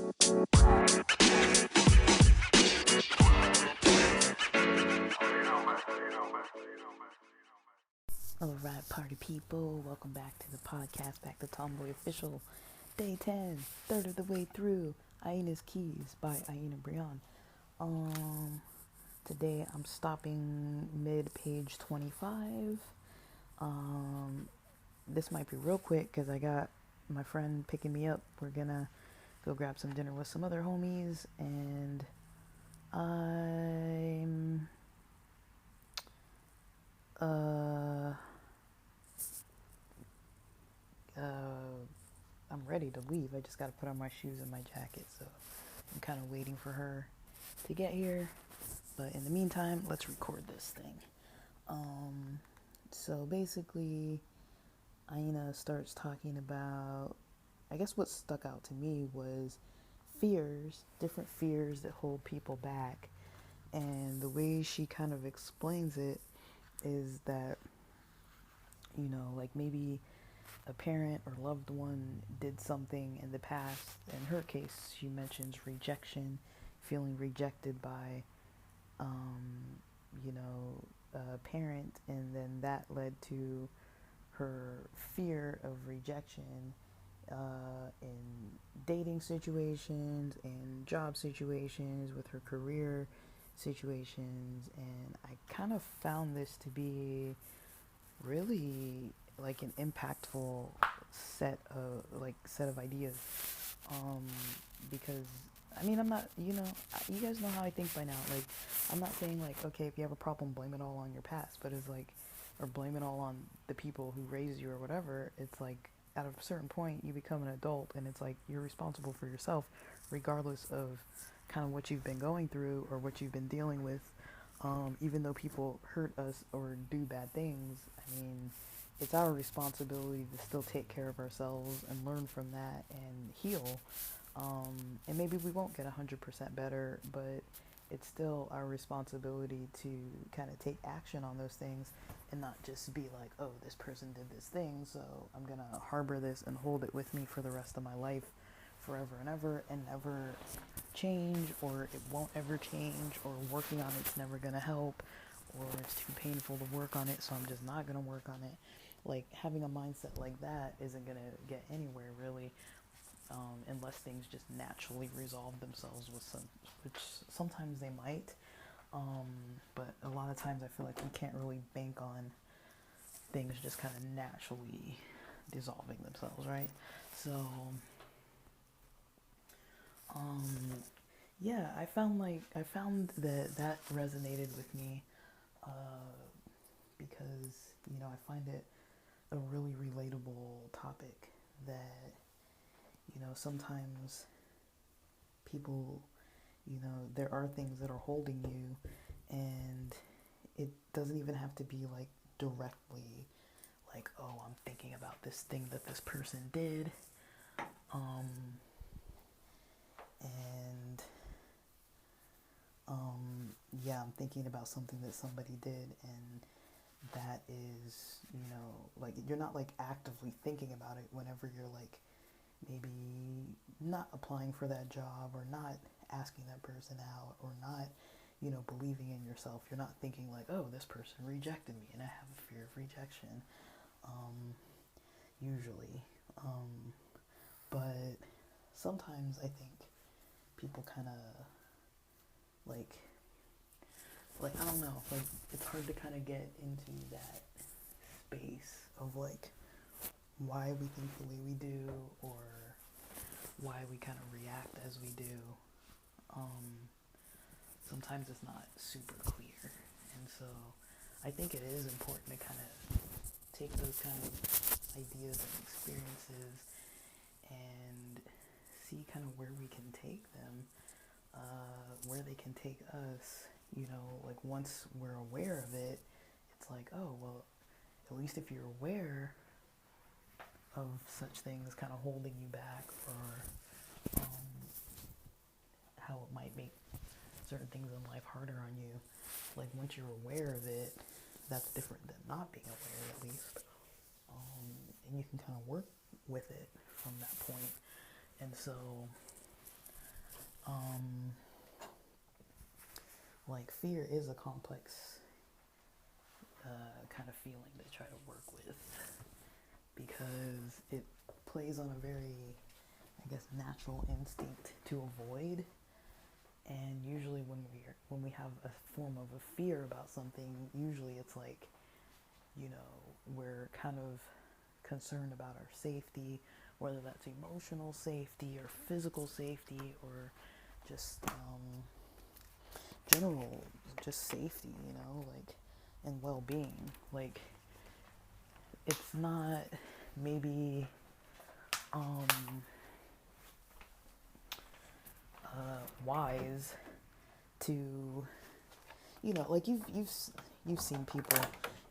Alright, party people, welcome back to the podcast, back to Tomboy Official, day 10, third of the way through, Aina's Keys by Aina Brion. Today I'm stopping mid-page 25. This might be real quick because I got my friend picking me up. We're gonna go grab some dinner with some other homies, and I'm I'm ready to leave. I just gotta put on my shoes and my jacket, so I'm kind of waiting for her to get here. But in the meantime, let's record this thing. So basically, Aina starts talking about, I guess what stuck out to me was fears, different fears that hold people back. And the way she kind of explains it is that, like maybe a parent or loved one did something in the past. In her case, she mentions rejection, feeling rejected by, a parent, and then that led to her fear of rejection in dating situations and job situations, with her career situations. And I kind of found this to be really like an impactful set of ideas, because I'm not, you guys know how I think by now. Like, I'm not saying like, okay, if you have a problem, blame it all on your past, but it's like, or blame it all on the people who raised you or whatever. It's like, at a certain point you become an adult, and it's like you're responsible for yourself, regardless of kind of what you've been going through or what you've been dealing with. Even though people hurt us or do bad things, it's our responsibility to still take care of ourselves and learn from that and heal. And maybe we won't get 100% better, but it's still our responsibility to kind of take action on those things and not just be like, oh, this person did this thing, so I'm going to harbor this and hold it with me for the rest of my life, forever and ever, and never change, or it won't ever change, or working on it's never going to help, or it's too painful to work on it, so I'm just not going to work on it. Like, having a mindset like that isn't going to get anywhere, really, unless things just naturally resolve themselves, which sometimes they might. But a lot of times I feel like we can't really bank on things just kind of naturally dissolving themselves, right? So, yeah, I found that resonated with me, because I find it a really relatable topic. That sometimes people, there are things that are holding you, and it doesn't even have to be like directly like, oh, I'm thinking about this thing that this person did, and yeah, I'm thinking about something that somebody did, and that is, like, you're not like actively thinking about it whenever you're like maybe not applying for that job, or not asking that person out, or not, believing in yourself. You're not thinking like, oh, this person rejected me and I have a fear of rejection, usually. But sometimes I think people kind of like, I don't know, like, it's hard to kind of get into that space of like why we think the way we do, or why we kind of react as we do. Sometimes it's not super clear, and so I think it is important to kind of take those kind of ideas and experiences and see kind of where we can take them, where they can take us. Like, once we're aware of it, it's like, oh, well, at least if you're aware of such things kind of holding you back, or how it might make certain things in life harder on you, like, once you're aware of it, that's different than not being aware, at least. And you can kind of work with it from that point. And so um, like fear is a complex kind of feeling to try to work with because it plays on a very, I guess, natural instinct to avoid. And usually when we have a form of a fear about something, usually it's like, you know, we're kind of concerned about our safety, whether that's emotional safety or physical safety or just general just safety, you know, like, and well-being. Like, it's not maybe wise to, you know, like you've seen people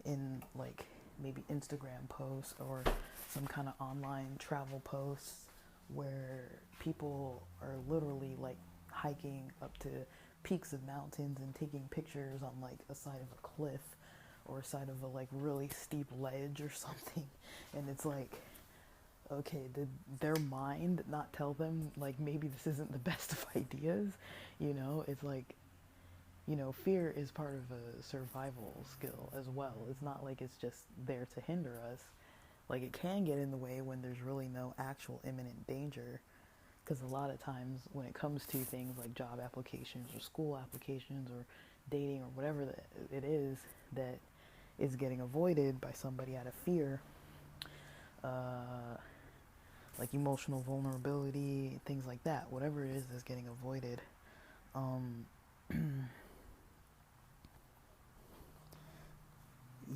in like maybe Instagram posts or some kind of online travel posts where people are literally like hiking up to peaks of mountains and taking pictures on like a side of a cliff or a side of a like really steep ledge or something, and it's like, okay, did their mind not tell them like maybe this isn't the best of ideas? You know, it's like, you know, fear is part of a survival skill as well. It's not like it's just there to hinder us. Like, it can get in the way when there's really no actual imminent danger. Because a lot of times when it comes to things like job applications or school applications or dating or whatever it is that is getting avoided by somebody out of fear, like emotional vulnerability, things like that, whatever it is that's getting avoided.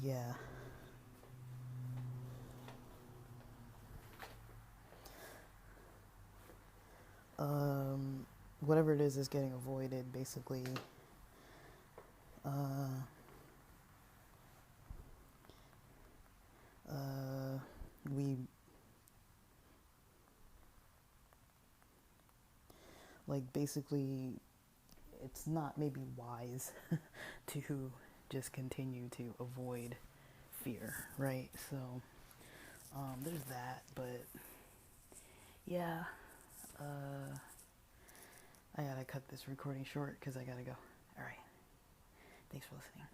Yeah. Whatever it is getting avoided, basically. We like basically it's not maybe wise to just continue to avoid fear, right? So there's that, but yeah, I gotta cut this recording short because I gotta go. All right, thanks for listening.